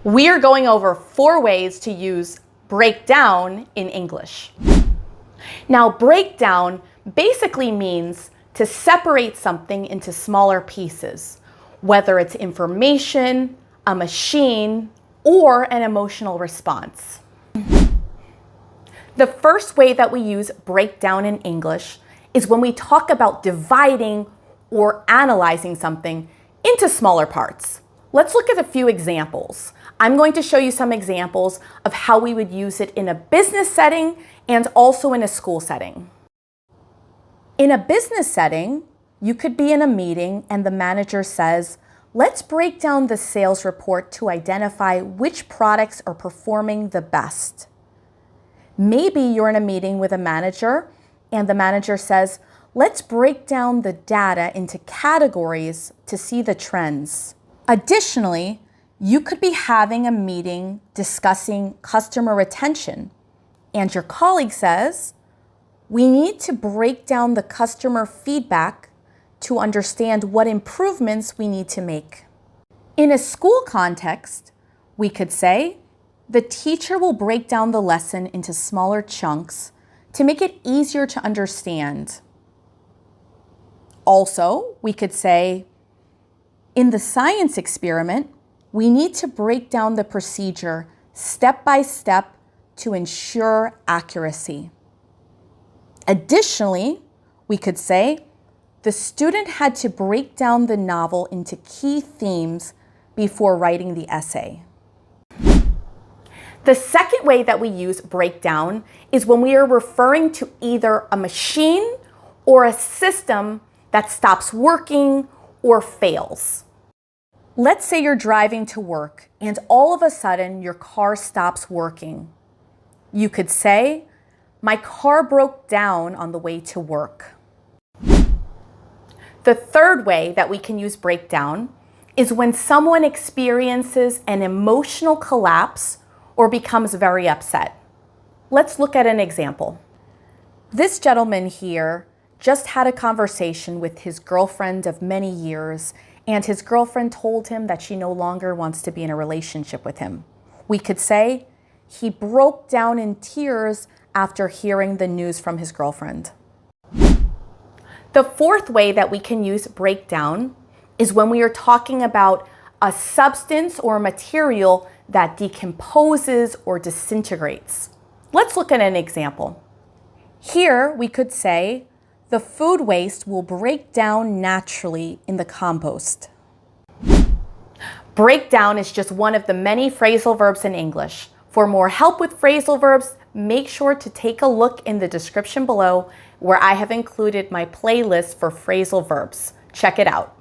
We are going over 4 ways to use break down in English. Now, breakdown basically means to separate something into smaller pieces, whether it's information, a machine, or an emotional response. The first way that we use breakdown in English is when we talk about dividing or analyzing something into smaller parts. Let's look at a few examples. I'm going to show you some examples of how we would use it in a business setting and also in a school setting. In a business setting, you could be in a meeting and the manager says, let's break down the sales report to identify which products are performing the best. Maybe you're in a meeting with a manager and the manager says, let's break down the data into categories to see the trends. Additionally, you could be having a meeting discussing customer retention, and your colleague says, we need to break down the customer feedback to understand what improvements we need to make. In a school context, we could say, the teacher will break down the lesson into smaller chunks to make it easier to understand. Also, we could say, in the science experiment, we need to break down the procedure step by step to ensure accuracy. Additionally, we could say, the student had to break down the novel into key themes before writing the essay. The second way that we use breakdown is when we are referring to either a machine or a system that stops working or fails. Let's say you're driving to work and all of a sudden your car stops working. You could say, my car broke down on the way to work. The third way that we can use breakdown is when someone experiences an emotional collapse or becomes very upset. Let's look at an example. This gentleman here just had a conversation with his girlfriend of many years, and his girlfriend told him that she no longer wants to be in a relationship with him. We could say, he broke down in tears after hearing the news from his girlfriend. The fourth way that we can use breakdown is when we are talking about a substance or material that decomposes or disintegrates. Let's look at an example. Here we could say, the food waste will break down naturally in the compost. Breakdown is just one of the many phrasal verbs in English. For more help with phrasal verbs, make sure to take a look in the description below where I have included my playlist for phrasal verbs. Check it out.